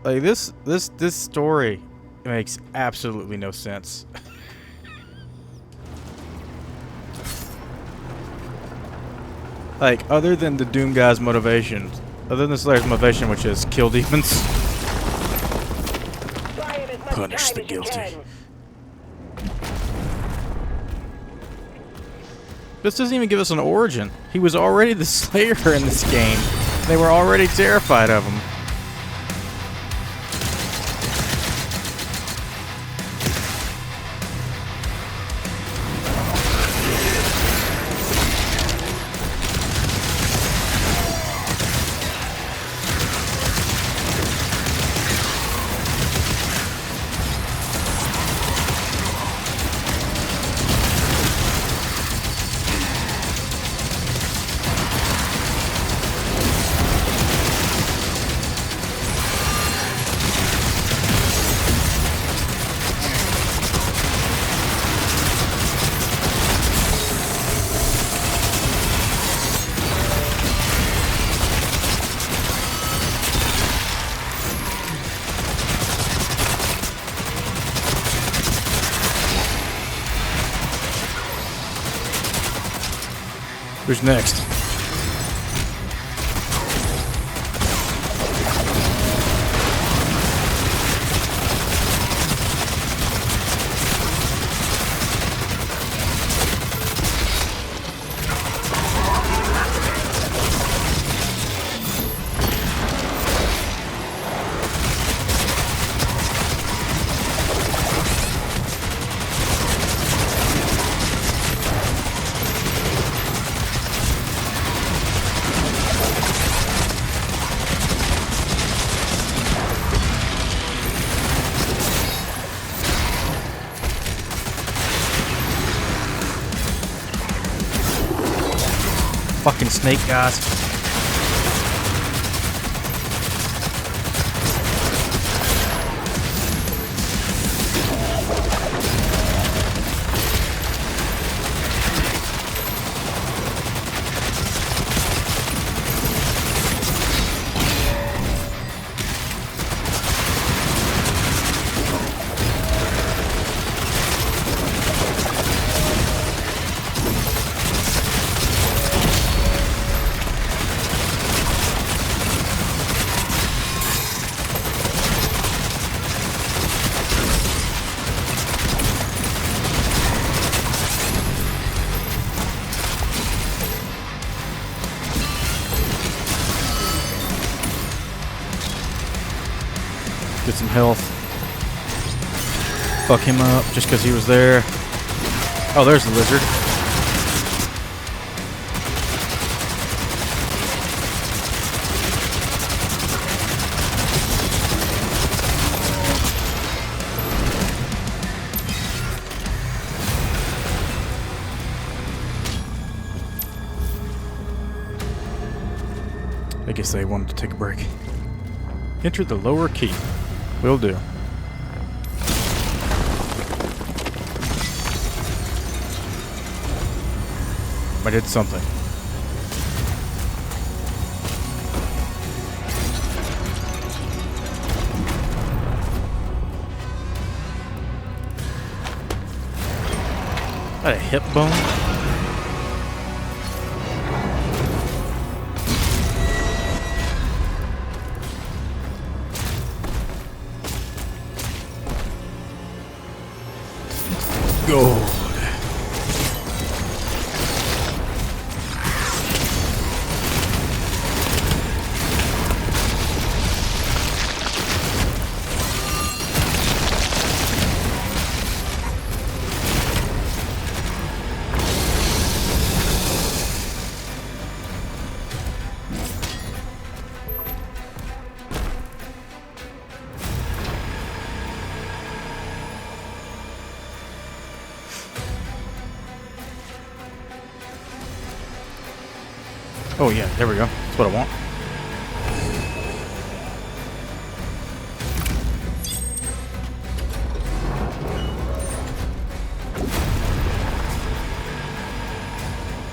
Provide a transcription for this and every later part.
Like this story makes absolutely no sense. Like, other than the Doom guy's motivation, other than Slayer's motivation, which is kill demons, punish the guilty. This doesn't even give us an origin. He was already the Slayer in this game. They were already terrified of him. Who's next? Fucking snake guys. Get some health. Fuck him up just because he was there. Oh, there's the lizard. I guess they wanted to take a break. Enter the lower key. Will do. I did something. Is that a hip bone? Gold. Oh yeah, there we go. That's what I want.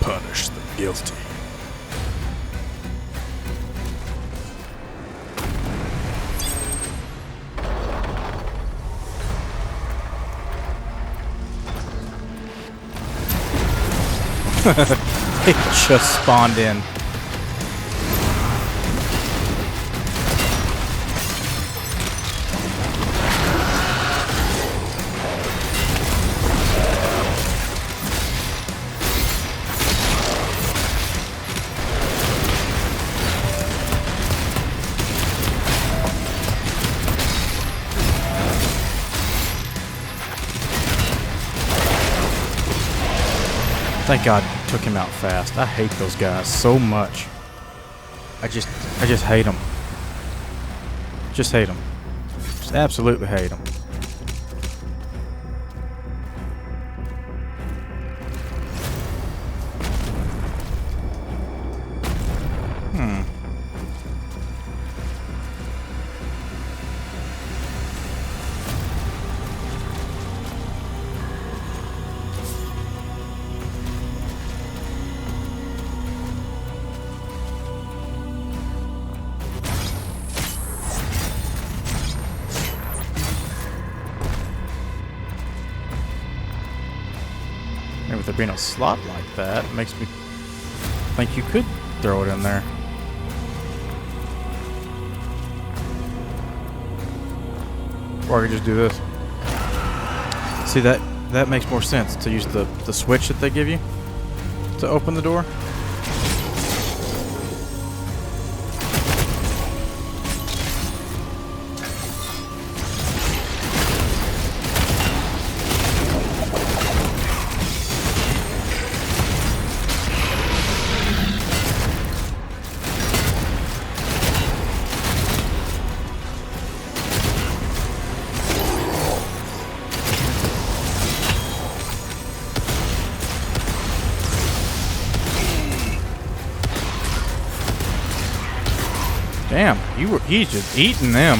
Punish the guilty. They just spawned in. Thank God took him out fast. I hate those guys so much. I just hate them. Just hate them. Just absolutely hate them. Maybe with there being a slot like that, it makes me think you could throw it in there. Or I could just do this. See, that makes more sense to use the switch that they give you to open the door. Damn, he's just eating them.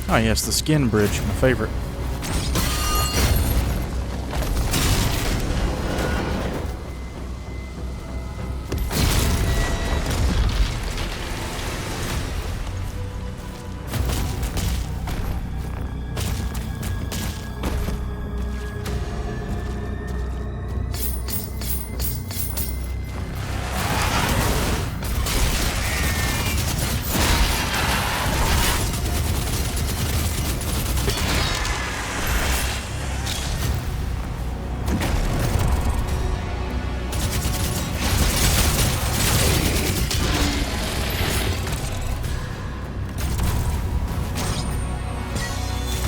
Oh yes, the skin bridge, my favorite.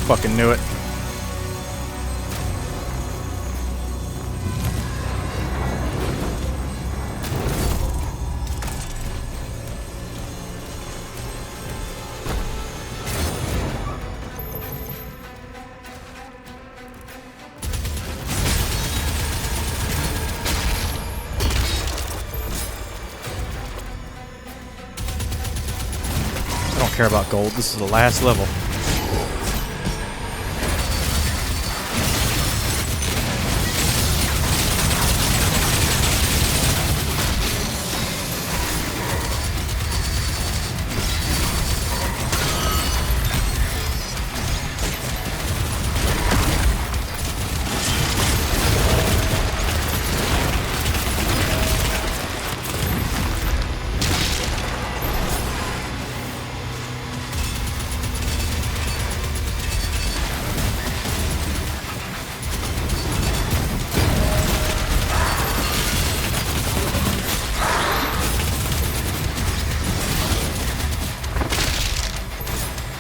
Fucking knew it. I don't care about gold. This is the last level.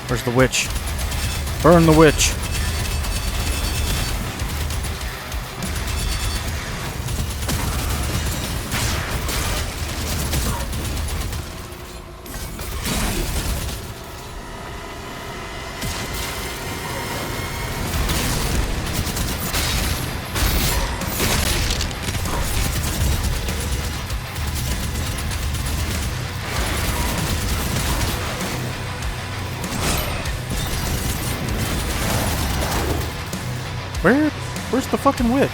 Where's the witch? Burn the witch! Where's the fucking witch?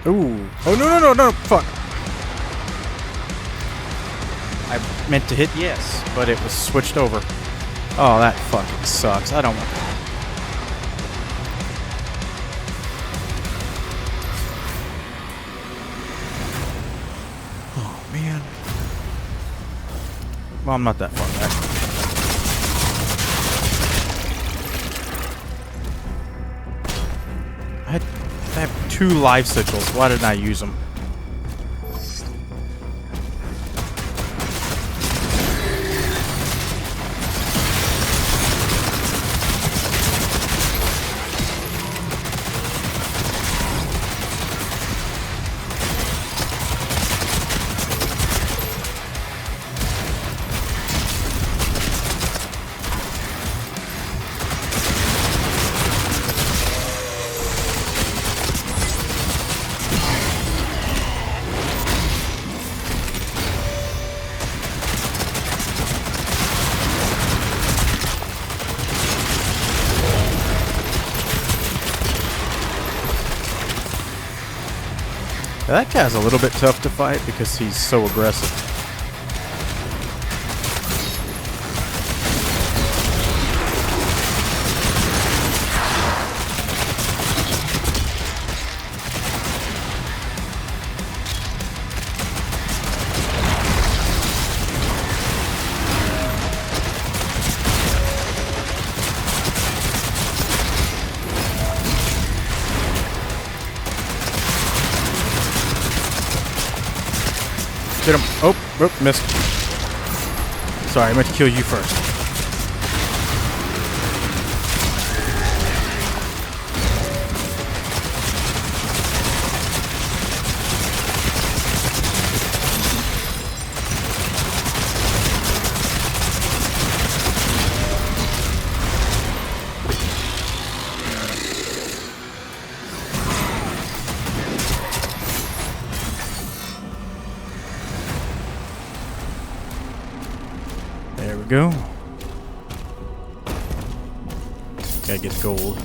Ooh. Oh, no, fuck. I meant to hit yes, but it was switched over. Oh, that fucking sucks. I don't want that. Oh, man. Well, I'm not that far back. I have 2 life sigils. Why didn't I use them? That guy's a little bit tough to fight because he's so aggressive. Get him. Oh, missed. Sorry, I meant to kill you first. There we go. Gotta get gold.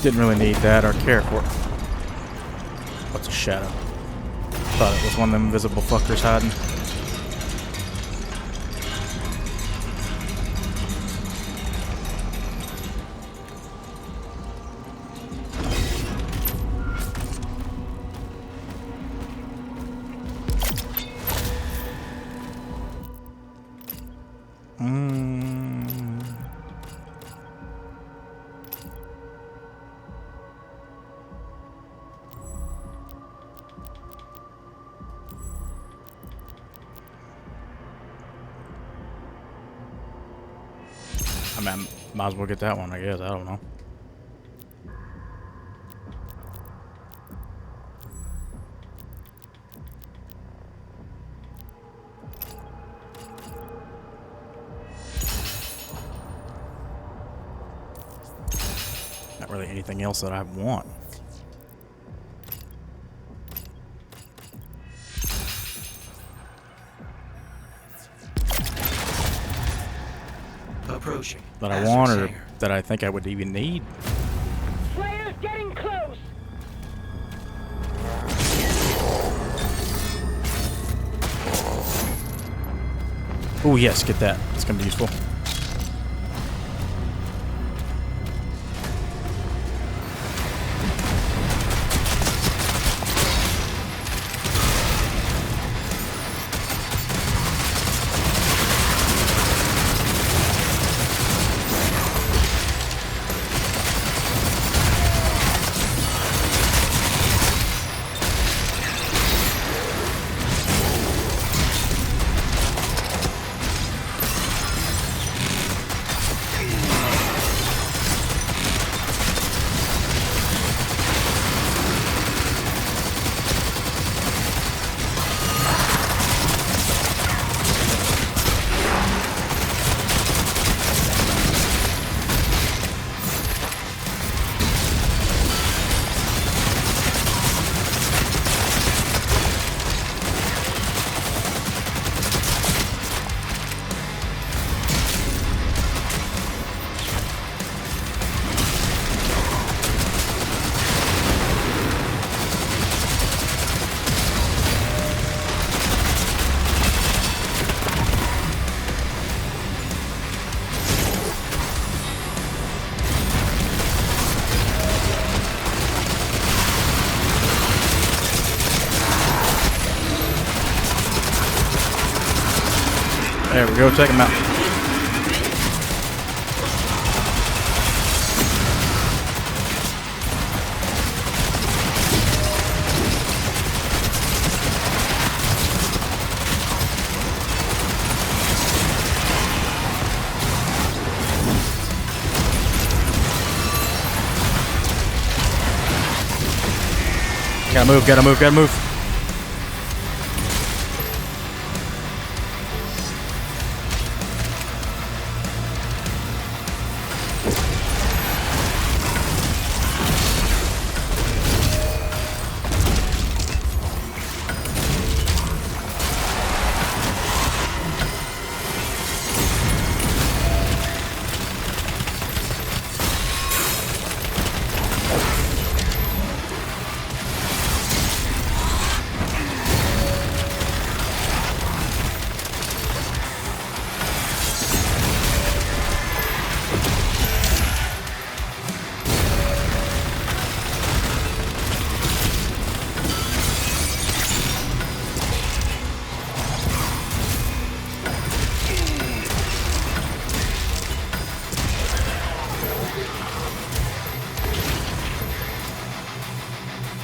Didn't really need that or care for it. What's a shadow? Thought it was one of them invisible fuckers hiding. I mean, might as well get that one, I guess. I don't know. Not really anything else that I want. Approaching. That I want or that I think I would even need. Slayer's getting close. Oh yes, get that. It's gonna be useful. There we go, take him out. Gotta move, gotta move, gotta move.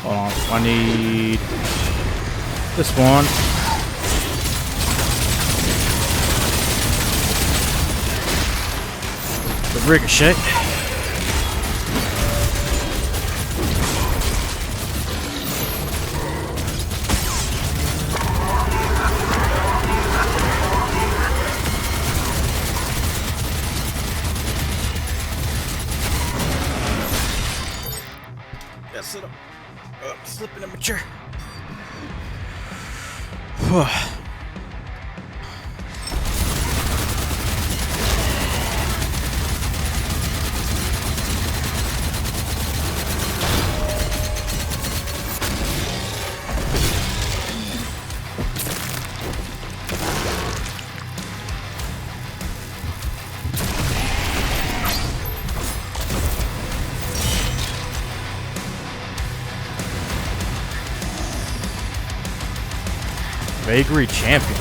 Hold on, I need this one. The ricochet. Yeah, sit up. Slipping in my chair. Bakery champion.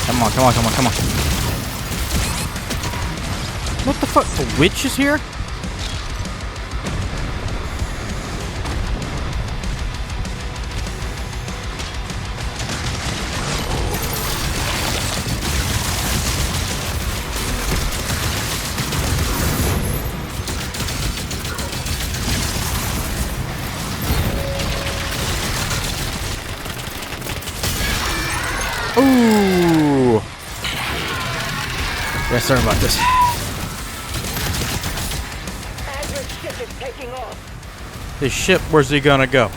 Come on, come on, come on, come on. What the fuck? The witch is here? Ooh. Yeah, sorry about this. Adler's ship is taking off. His ship, where's he gonna go?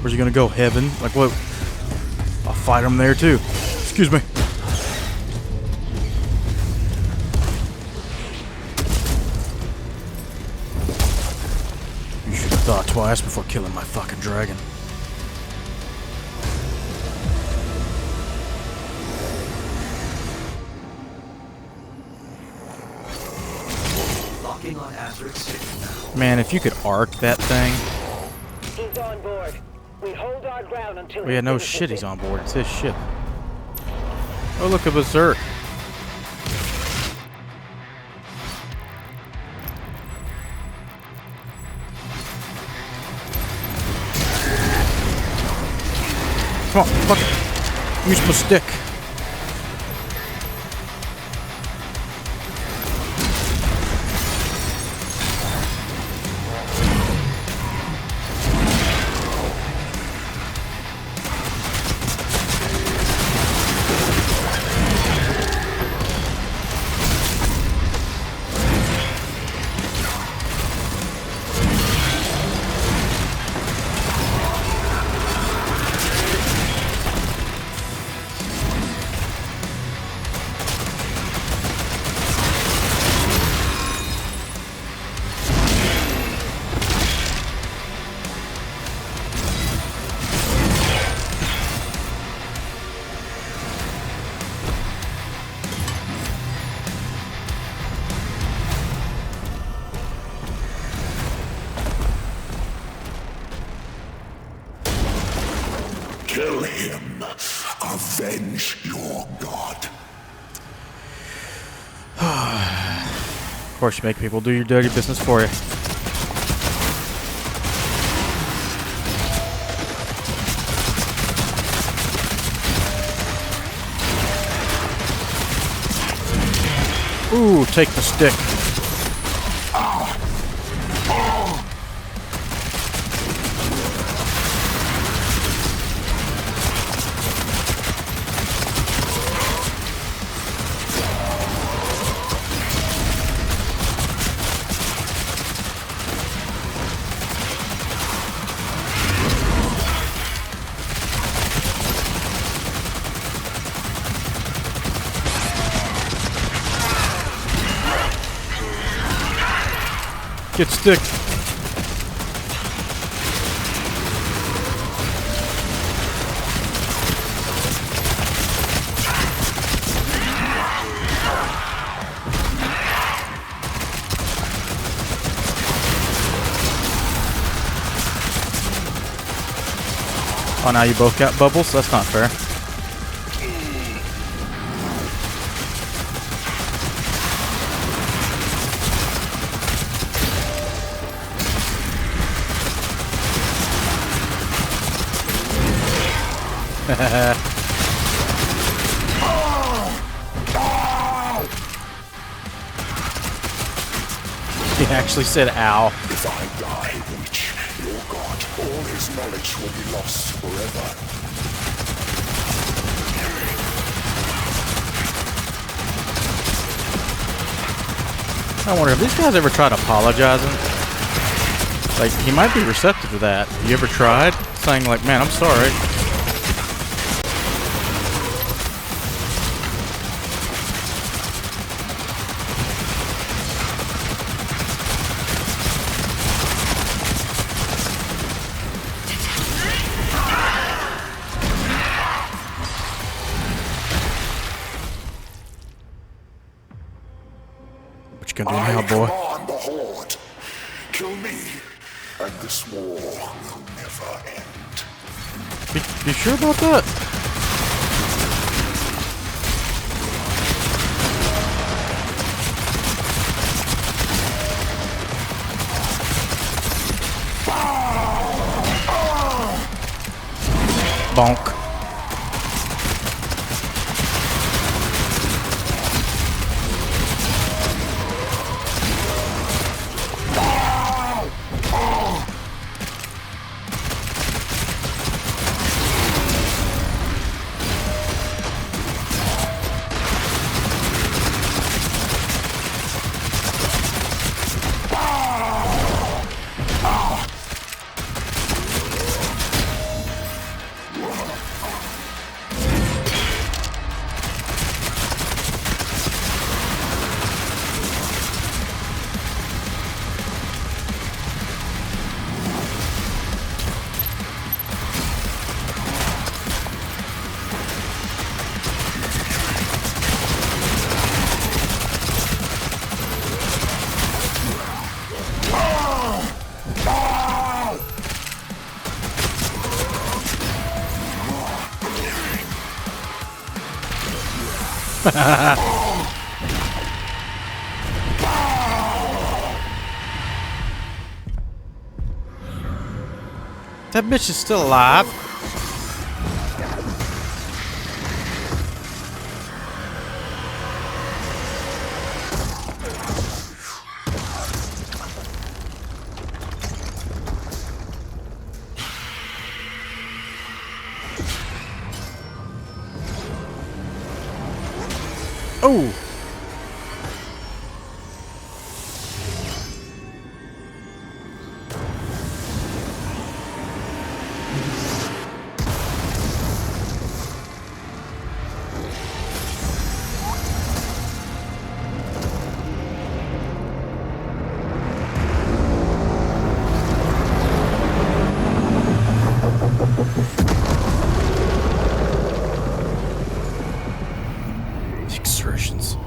Where's he gonna go? Heaven? Like what? I'll fight him there too. Excuse me. You should have thought twice before killing my fucking dragon. Locking on Asterix signal now. Man, if you could arc that thing. He's on board. We hold our ground until Oh yeah, no shit, he's on board. It's his ship. Oh look, a berserk. Come on, fuck it. Use my stick. Kill him. Avenge your god. Of course, you make people do your dirty business for you. Ooh, take the stick. Get stick. Oh, now you both got bubbles? That's not fair. He actually said ow. If I die, Reach, your god, all his knowledge will be lost forever. I wonder if these guys ever tried apologizing? Like, he might be receptive to that. You ever tried? Saying like, man, I'm sorry. What you gonna do now, boy? Command the Horde. Kill me, and this war will never end. You sure about that? Bonk. That bitch is still alive. Oh! Exertions.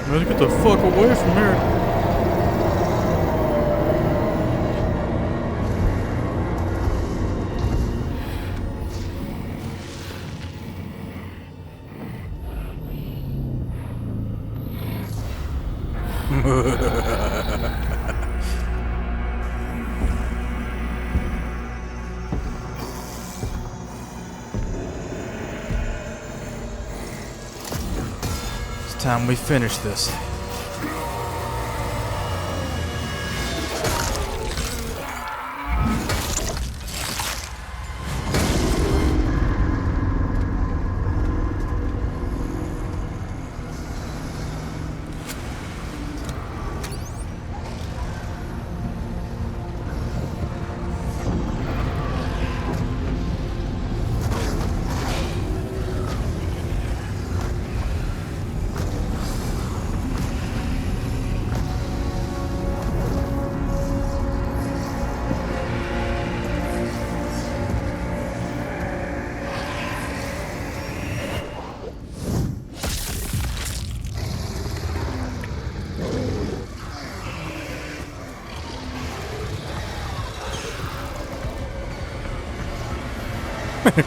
Let's get the fuck away from here. It's time we finish this.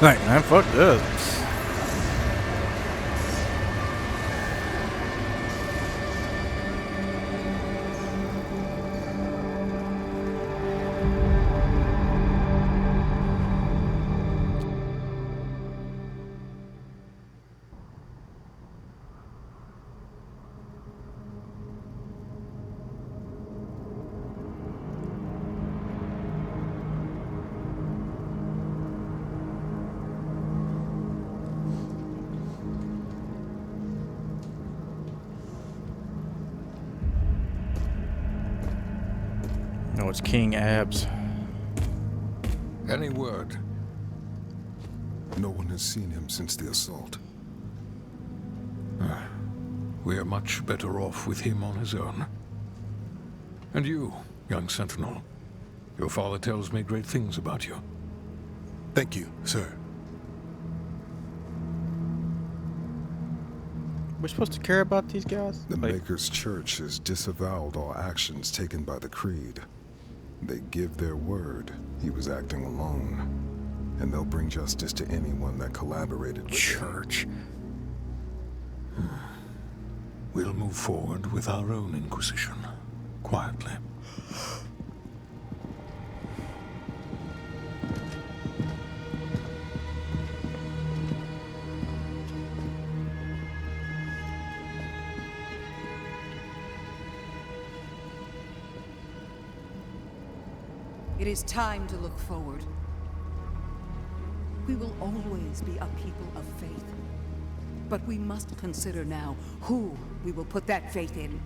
Like, man, fuck this. No, it's King Abs. Any word? No one has seen him since the assault. We are much better off with him on his own. And you, young sentinel. Your father tells me great things about you. Thank you, sir. We're supposed to care about these guys? The Like, Maker's Church has disavowed all actions taken by the Creed. They give their word he was acting alone, and they'll bring justice to anyone that collaborated with Church. We'll move forward with our own Inquisition, quietly. It is time to look forward. We will always be a people of faith. But we must consider now who we will put that faith in.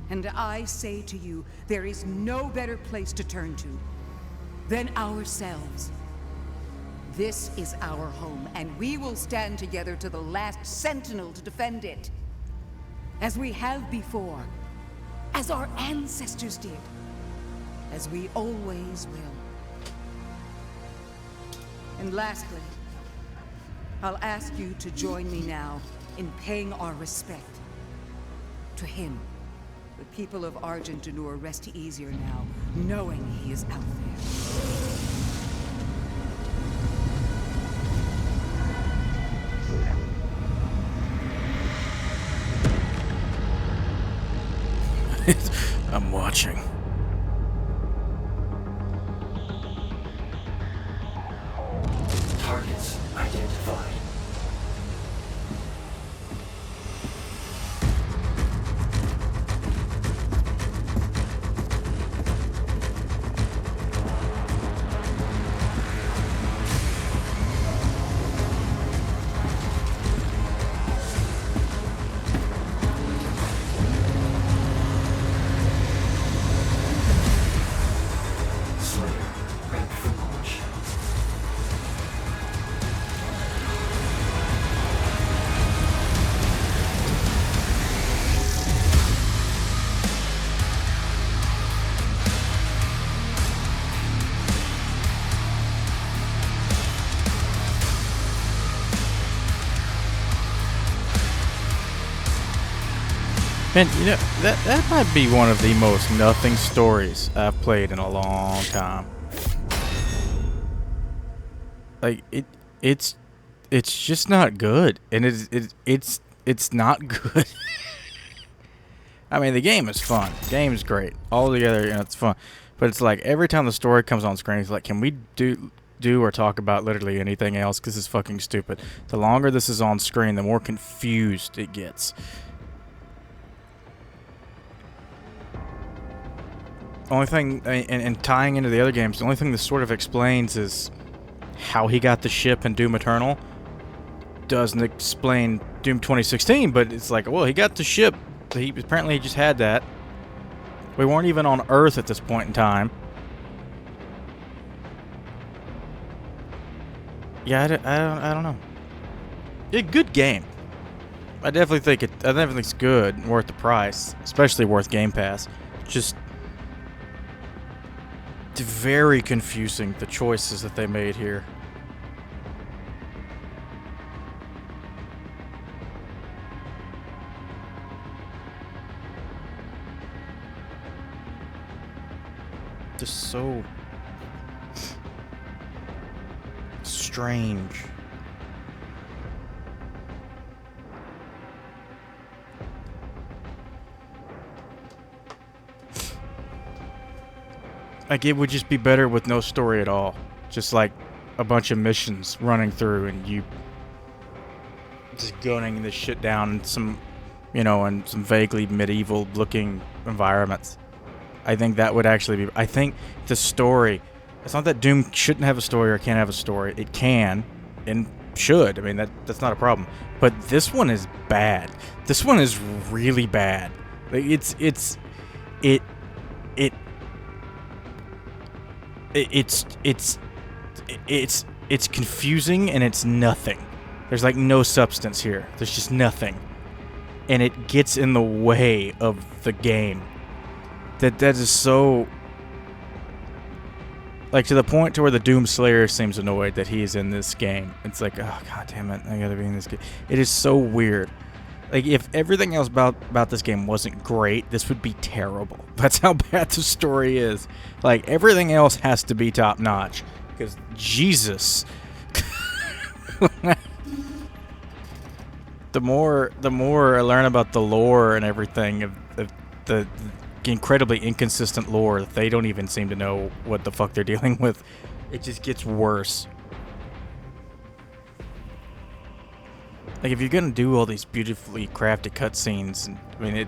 And I say to you, there is no better place to turn to than ourselves. This is our home, and we will stand together to the last sentinel to defend it. As we have before, as our ancestors did, as we always will. And lastly, I'll ask you to join me now in paying our respect to him. The people of Argentanur rest easier now, knowing he is out there. I'm watching. Targets identified. Slayer, prep for launch. Man, you know, that might be one of the most nothing stories I've played in a long time. Like it's just not good, and it's not good. I mean, the game is fun. The game is great. All together, you know, it's fun. But it's like every time the story comes on screen, it's like, can we do or talk about literally anything else? Because it's fucking stupid. The longer this is on screen, the more confused it gets. Only thing, and tying into the other games, the only thing this sort of explains is how he got the ship in Doom Eternal. Doesn't explain Doom 2016, but it's like, well, he got the ship. He apparently just had that. We weren't even on Earth at this point in time. Yeah, I don't know. Yeah, good game. I definitely think it's good and worth the price, especially worth Game Pass. Just very confusing, the choices that they made here. Just so strange. Like, it would just be better with no story at all. Just like a bunch of missions running through and you just gunning this shit down in some, you know, in some vaguely medieval looking environments. I think that would actually be... I think the story... It's not that Doom shouldn't have a story or can't have a story. It can and should. I mean, that's not a problem. But this one is bad. This one is really bad. Like, it's confusing and it's nothing. There's like no substance here. There's just nothing. And it gets in the way of the game. That is so... Like, to the point to where the Doom Slayer seems annoyed that he is in this game. It's like, oh, god damn it, I gotta be in this game. It is so weird. Like, if everything else about this game wasn't great, this would be terrible. That's how bad the story is. Like, everything else has to be top-notch. Because, Jesus. The more I learn about the lore and everything of the incredibly inconsistent lore that they don't even seem to know what the fuck they're dealing with, it just gets worse. Like, if you're gonna do all these beautifully crafted cutscenes, I mean,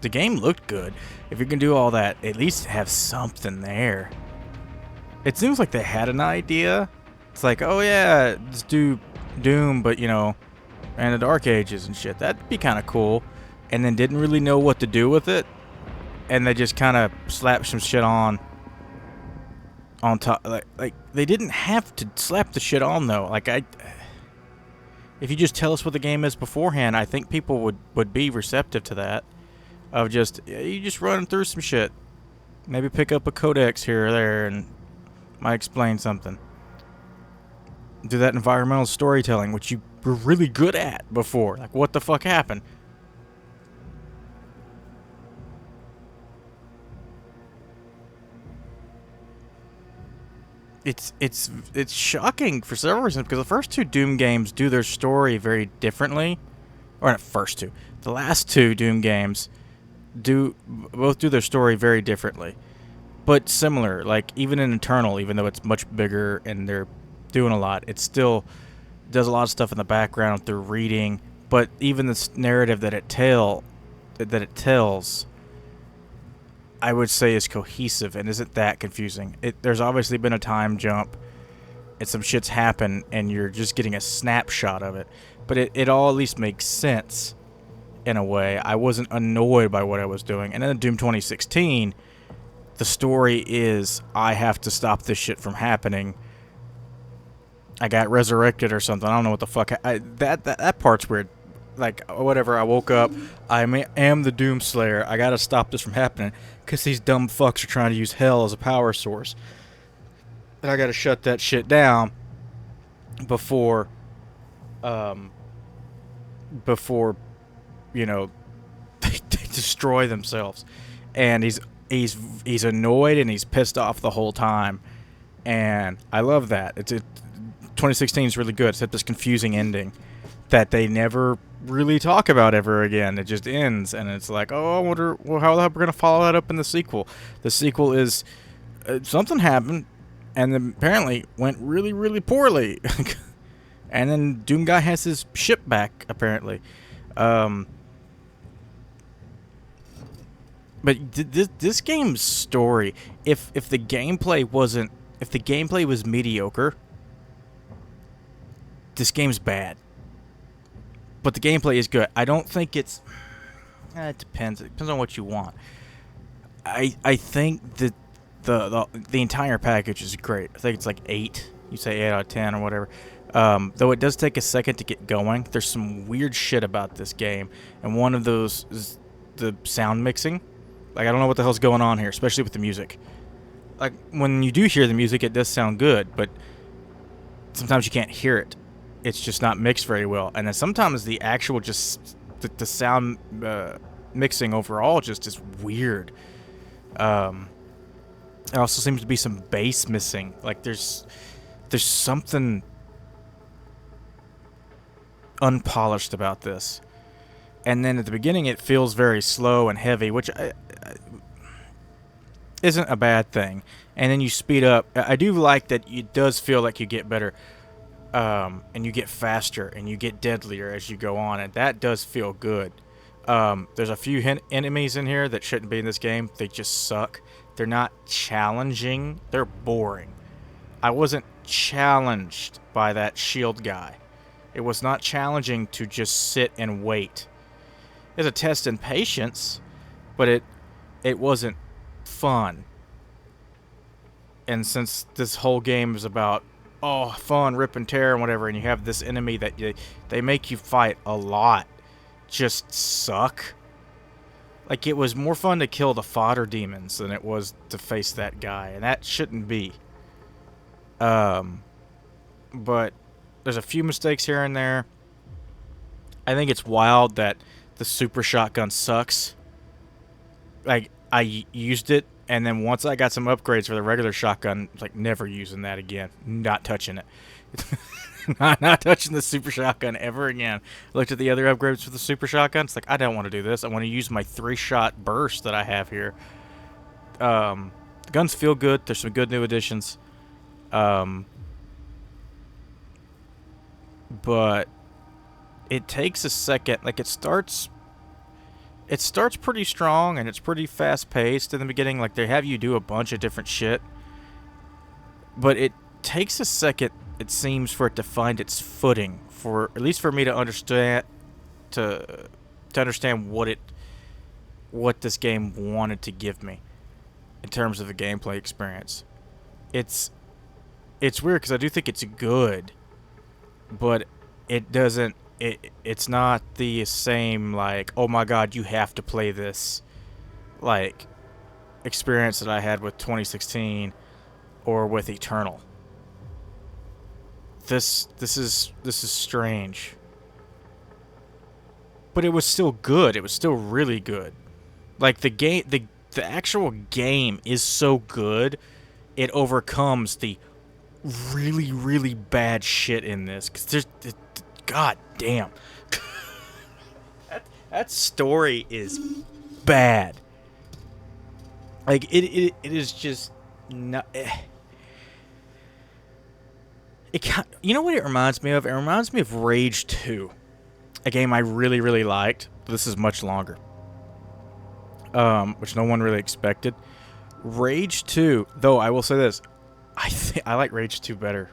the game looked good. If you're gonna do all that, at least have something there. It seems like they had an idea. It's like, oh yeah, let's do Doom, but you know, and the Dark Ages and shit. That'd be kind of cool. And then didn't really know what to do with it. And they just kind of slapped some shit on top. Like they didn't have to slap the shit on though. Like, if you just tell us what the game is beforehand, I think people would be receptive to that. Of just, you just running through some shit. Maybe pick up a codex here or there and might explain something. do that environmental storytelling, which you were really good at before. Like, what the fuck happened? It's shocking for several reasons, because the first two Doom games do their story very differently. Or not first two. The last two Doom games both do their story very differently, but similar. Like, even in Eternal, even though it's much bigger and they're doing a lot, it still does a lot of stuff in the background through reading. But even this narrative that it tells, I would say, is cohesive and isn't that confusing. There's obviously been a time jump and some shit's happened and you're just getting a snapshot of it, but it all at least makes sense in a way. I wasn't annoyed by what I was doing. And then in Doom 2016, the story is, I have to stop this shit from happening. I got resurrected or something. I don't know what the fuck. That part's weird. Like, whatever, I woke up, I am the Doomslayer, I gotta stop this from happening, because these dumb fucks are trying to use hell as a power source. And I gotta shut that shit down before, you know, they destroy themselves. And he's annoyed and he's pissed off the whole time. And I love that. 2016 is really good, except this confusing ending that they never really talk about ever again. It just ends, and it's like, oh, I wonder how the hell we're gonna follow that up in the sequel. The sequel is something happened, and then apparently went really, really poorly. And then Doom Guy has his ship back, apparently. But this game's story, if the gameplay was mediocre, this game's bad. But the gameplay is good. I don't think it's... it depends. It depends on what you want. I think that the entire package is great. I think it's like 8. You say 8 out of 10 or whatever. Though it does take a second to get going. There's some weird shit about this game. And one of those is the sound mixing. Like, I don't know what the hell's going on here, especially with the music. Like, when you do hear the music, it does sound good. But sometimes you can't hear it. It's just not mixed very well. And then sometimes the actual the sound mixing overall just is weird. There also seems to be some bass missing. Like, there's something unpolished about this. And then at the beginning it feels very slow and heavy, which isn't a bad thing. And then you speed up. I do like that it does feel like you get better. And you get faster and you get deadlier as you go on, and that does feel good. There's a few enemies in here that shouldn't be in this game. They just suck. They're not challenging. They're boring. I wasn't challenged by that shield guy. It was not challenging to just sit and wait. It's a test in patience, but it wasn't fun. And since this whole game is about fun, rip and tear and whatever, and you have this enemy that they make you fight a lot just suck. Like, it was more fun to kill the fodder demons than it was to face that guy, and that shouldn't be. But there's a few mistakes here and there. I think it's wild that the super shotgun sucks. Like, I used it, and then once I got some upgrades for the regular shotgun, like, never using that again. Not touching it. not touching the super shotgun ever again. Looked at the other upgrades for the super shotgun. It's like, I don't want to do this. I want to use my 3-shot burst that I have here. The guns feel good. There's some good new additions. But it takes a second. Like, it starts pretty strong, and it's pretty fast-paced in the beginning. Like, they have you do a bunch of different shit. But it takes a second, it seems, for it to find its footing. At least for me to understand understand what this game wanted to give me in terms of a gameplay experience. It's weird, because I do think it's good, but it doesn't... It's not the same, like, oh my god, you have to play this, like, experience that I had with 2016 or with Eternal. this is strange. But it was still good. It was still really good. Like the actual game is so good, it overcomes the really, really bad shit in this. Cause god damn, that story is bad. Like it is just not. You know what it reminds me of? It reminds me of Rage 2, a game I really, really liked. This is much longer, which no one really expected. Rage 2, though, I will say this: I like Rage 2 better.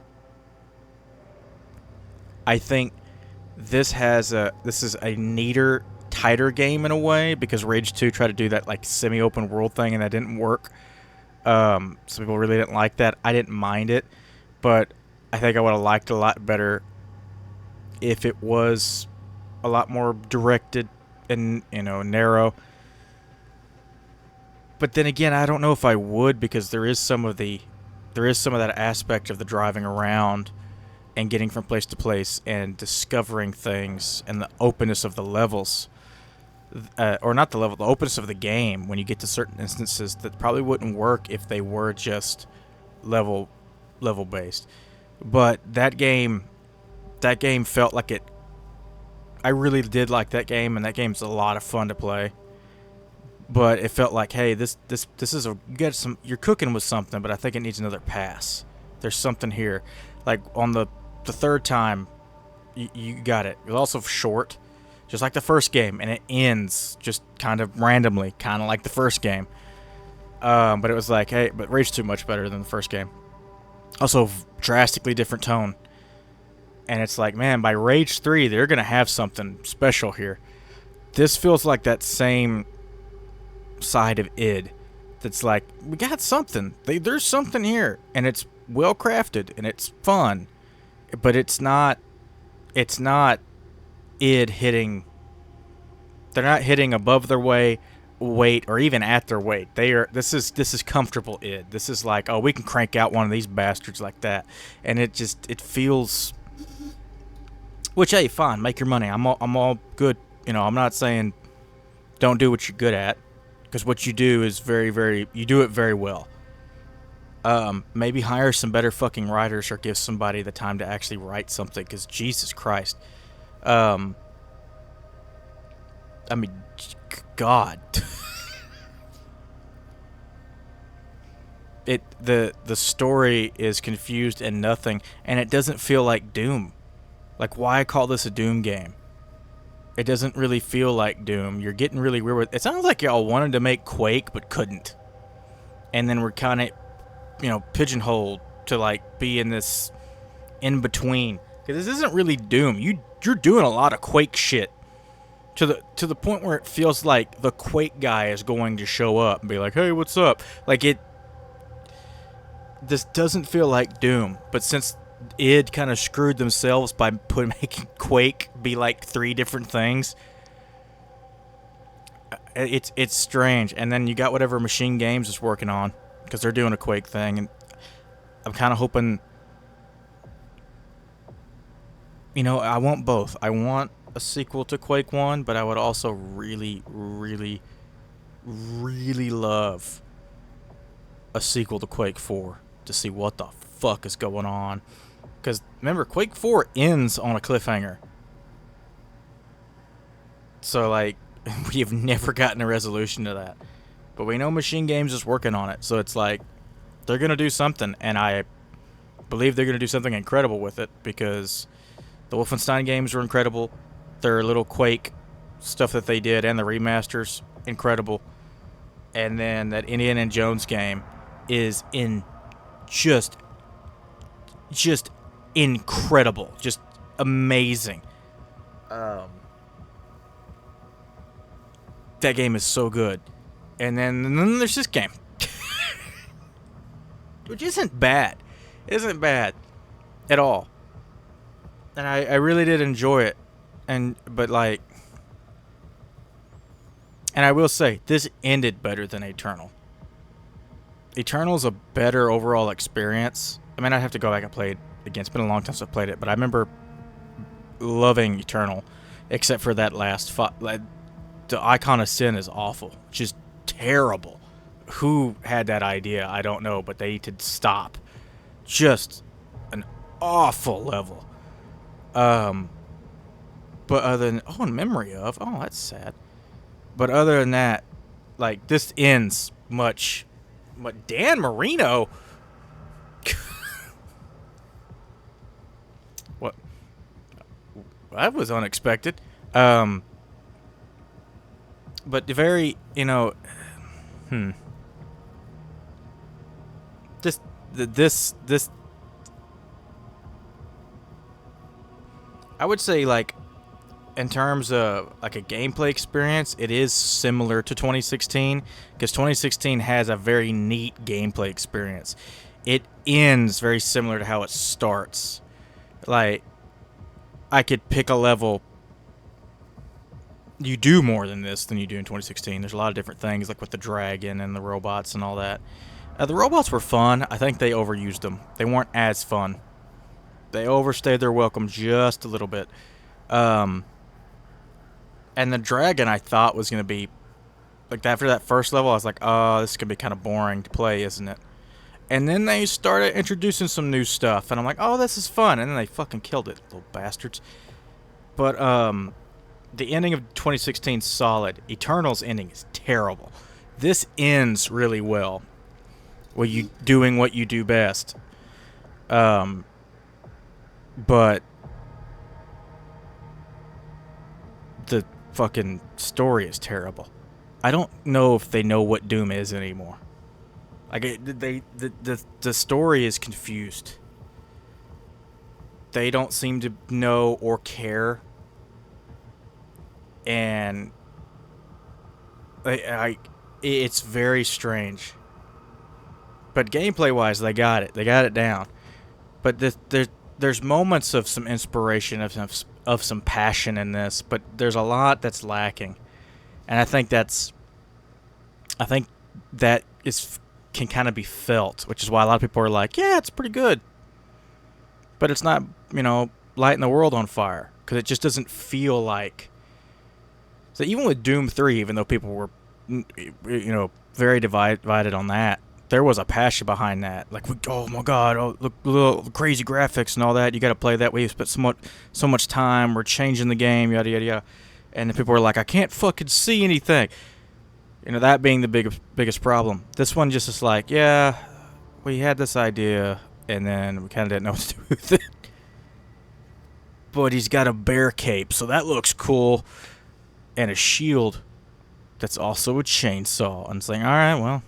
I think this is a neater, tighter game in a way, because Rage 2 tried to do that like semi-open world thing and that didn't work. Some people really didn't like that. I didn't mind it, but I think I would have liked it a lot better if it was a lot more directed and, narrow. But then again, I don't know if I would, because there is some of that aspect of the driving around and getting from place to place and discovering things and the openness of the levels, or not the level, the openness of the game when you get to certain instances that probably wouldn't work if they were just level based. But that game felt like it. I really did like that game, and that game's a lot of fun to play. But it felt like, hey, this is you're cooking with something, but I think it needs another pass. There's something here. Like on the third time, you got it. It was also short, just like the first game, and it ends just kind of randomly, kind of like the first game. But it was like, hey, but Rage 2 much better than the first game. Also, drastically different tone. And it's like, man, by Rage 3, they're going to have something special here. This feels like that same side of id that's like, we got something. There's something here. And it's well crafted, and it's fun. But it's not id hitting. They're not hitting above their weight or even at their weight. This is comfortable id. This is like, oh, we can crank out one of these bastards like that. And it feels, which, hey, fine, make your money. I'm all good. I'm not saying don't do what you're good at, because what you do is you do it very well. Maybe hire some better fucking writers, or give somebody the time to actually write something, because Jesus Christ. I mean, God. The story is confused and nothing, and it doesn't feel like Doom. Like, why call this a Doom game? It doesn't really feel like Doom. You're getting really weird with it. Sounds like y'all wanted to make Quake but couldn't. And then we're kind of, pigeonholed to like be in this in between. Because this isn't really Doom. You're doing a lot of Quake shit. To the point where it feels like the Quake guy is going to show up and be like, "Hey, what's up?" Like this doesn't feel like Doom, but since id kind of screwed themselves by making Quake be like 3 different things, it's strange. And then you got whatever Machine Games is working on, because they're doing a Quake thing, and I'm kind of hoping, I want both. I want a sequel to Quake 1, but I would also really, really, really love a sequel to Quake 4 to see what the fuck is going on. Because remember, Quake 4 ends on a cliffhanger. So, like, we have never gotten a resolution to that. But we know Machine Games is working on it. So it's like, they're going to do something. And I believe they're going to do something incredible with it. Because the Wolfenstein games were incredible. Their little Quake stuff that they did and the remasters, incredible. And then that Indiana Jones game is just incredible, just amazing. That game is so good. And then there's this game, which isn't bad. It isn't bad at all. And I really did enjoy it. But I will say, this ended better than Eternal. Eternal's a better overall experience. I mean, I'd have to go back and play Again, it's been a long time since I played it, but I remember loving Eternal, except for that last fight. Like, the Icon of Sin is awful, just terrible. Who had that idea? I don't know, but they need to stop. Just an awful level. But other than in memory of, that's sad. But other than that, like, this ends much. Dan Marino. What? That was unexpected. But the very, this I would say, like, in terms of like a gameplay experience, it is similar to 2016, because 2016 has a very neat gameplay experience. It ends very similar to how it starts. Like, I could pick a level. You do more than this than you do in 2016. There's a lot of different things, like with the dragon and the robots and all that. The robots were fun. I think they overused them. They weren't as fun. They overstayed their welcome just a little bit. And the dragon, I thought, was going to be... Like, after that first level, I was like, oh, this is going to be kind of boring to play, isn't it? And then they started introducing some new stuff, and I'm like, oh, this is fun. And then they fucking killed it, little bastards. But, the ending of 2016 is solid. Eternal's ending is terrible. This ends really well. Well, you doing what you do best. But the fucking story is terrible. I don't know if they know what Doom is anymore. Like, the story is confused. They don't seem to know or care. And it's very strange. But gameplay-wise, they got it. They got it down. But there's moments of some inspiration, of some passion in this, but there's a lot that's lacking. And I think that can kind of be felt, which is why a lot of people are like, yeah, it's pretty good. But it's not, lighting the world on fire, because it just doesn't feel like... So even with Doom 3, even though people were, very divided on that, there was a passion behind that. Like, oh my god, look, little crazy graphics and all that. You got to play that way. You spent so much time. We're changing the game, yada yada yada. And the people were like, I can't fucking see anything. That being the biggest problem. This one just is like, yeah, we had this idea, and then we kind of didn't know what to do with it. But he's got a bear cape, so that looks cool. And a shield that's also a chainsaw. And it's like, all right, well,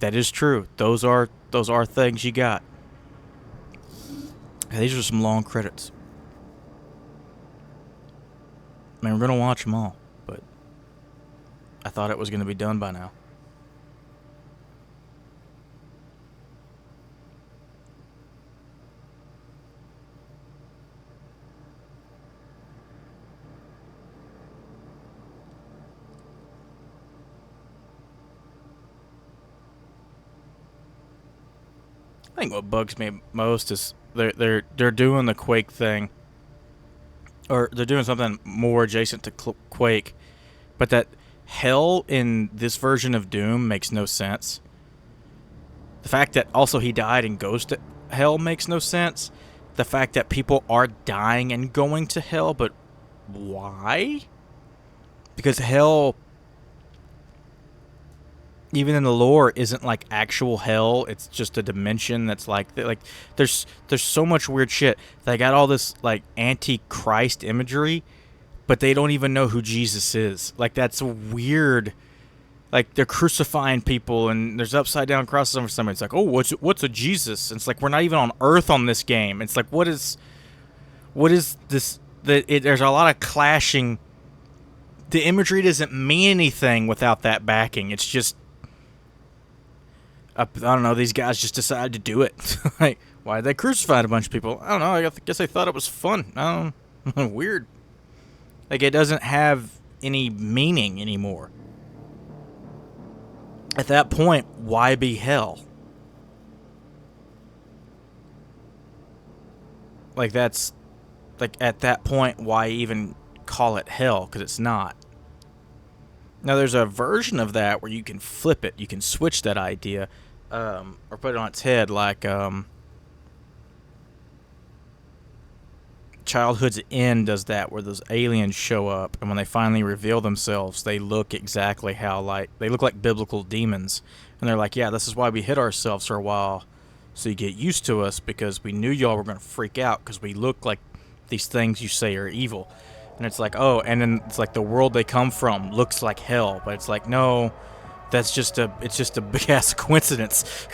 that is true. Those are things you got. These are some long credits. I mean, we're gonna watch them all, but I thought it was gonna be done by now. I think what bugs me most is they're doing the Quake thing, or they're doing something more adjacent to Quake, but that hell in this version of Doom makes no sense. The fact that also he died and goes to hell makes no sense. The fact that people are dying and going to hell, but why? Because hell, even in the lore, isn't like actual hell. It's just a dimension that's like there's so much weird shit. They got all this like anti-Christ imagery, but they don't even know who Jesus is. Like, that's weird. Like, they're crucifying people, and there's upside down crosses over something. It's like, oh, what's a Jesus? And it's like, we're not even on Earth on this game. It's like, what is this? There's a lot of clashing. The imagery doesn't mean anything without that backing. It's just, I don't know, these guys just decided to do it. Like, why did they crucify a bunch of people? I don't know. I guess they thought it was fun. I don't know. Weird. Like, it doesn't have any meaning anymore. At that point, why be hell? like that's like at that point, why even call it hell? Because it's not. Now there's a version of that where you can flip it. You can switch that idea, or put it on its head, like Childhood's End does that, where those aliens show up, and when they finally reveal themselves, they look exactly they look like biblical demons, and they're like, yeah, this is why we hid ourselves for a while, so you get used to us, because we knew y'all were gonna freak out, because we look like these things you say are evil. And it's like, oh, and then it's like the world they come from looks like hell, but it's like, no, it's just a big ass coincidence.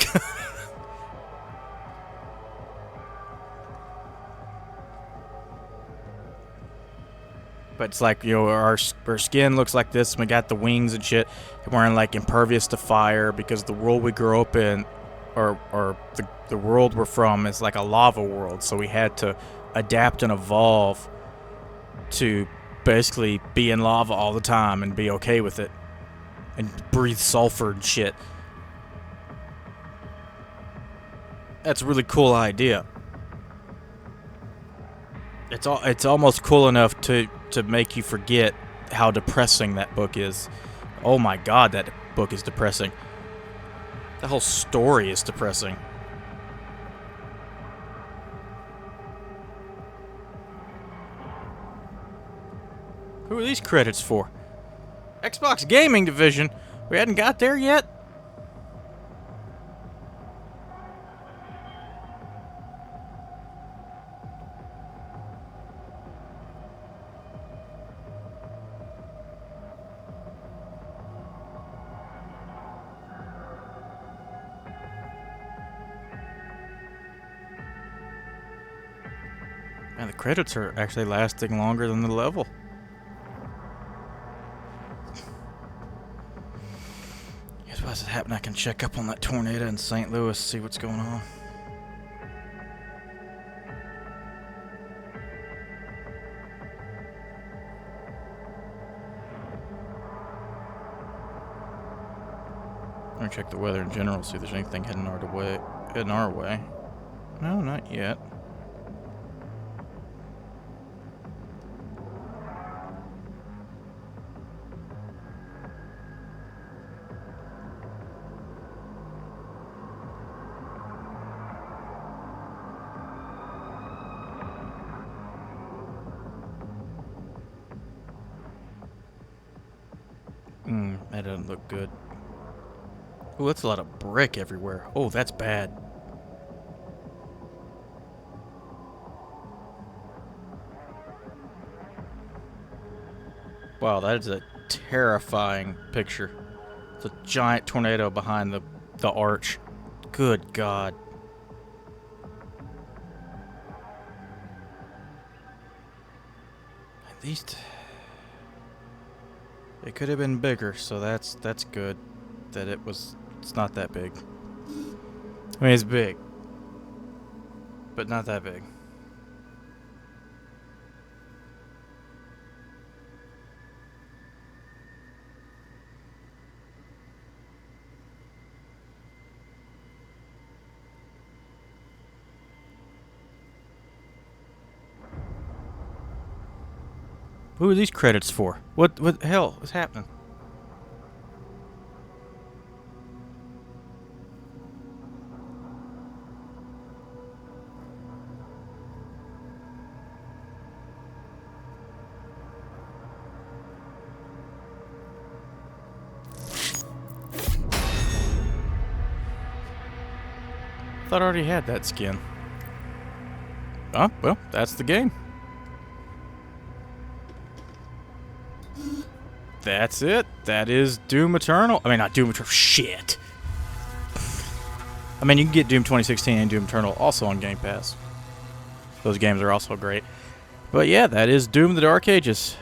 But it's like, our skin looks like this, and we got the wings and shit, and we're like impervious to fire, because the world we grew up in, or the world we're from, is like a lava world, so we had to adapt and evolve to basically be in lava all the time and be okay with it, and breathe sulfur and shit. That's a really cool idea. It's almost cool enough to make you forget how depressing that book is. Oh my god, that book is depressing. The whole story is depressing. Who are these credits for? Xbox Gaming Division? We hadn't got there yet? Man, the credits are actually lasting longer than the level. Guess what's happening? I can check up on that tornado in St. Louis, see what's going on. I'm gonna check the weather in general, see if there's anything heading our way. No, not yet. That doesn't look good. Oh, that's a lot of brick everywhere. Oh, that's bad. Wow, that is a terrifying picture. It's a giant tornado behind the arch. Good God. These... It could have been bigger, so that's good. That it's not that big. I mean, it's big, but not that big. Who are these credits for? What the hell is happening? Thought I already had that skin. Oh, well, that's the game. That's it. That is Doom Eternal. I mean, not Doom Eternal. Shit. I mean, you can get Doom 2016 and Doom Eternal also on Game Pass. Those games are also great. But yeah, that is Doom the Dark Ages.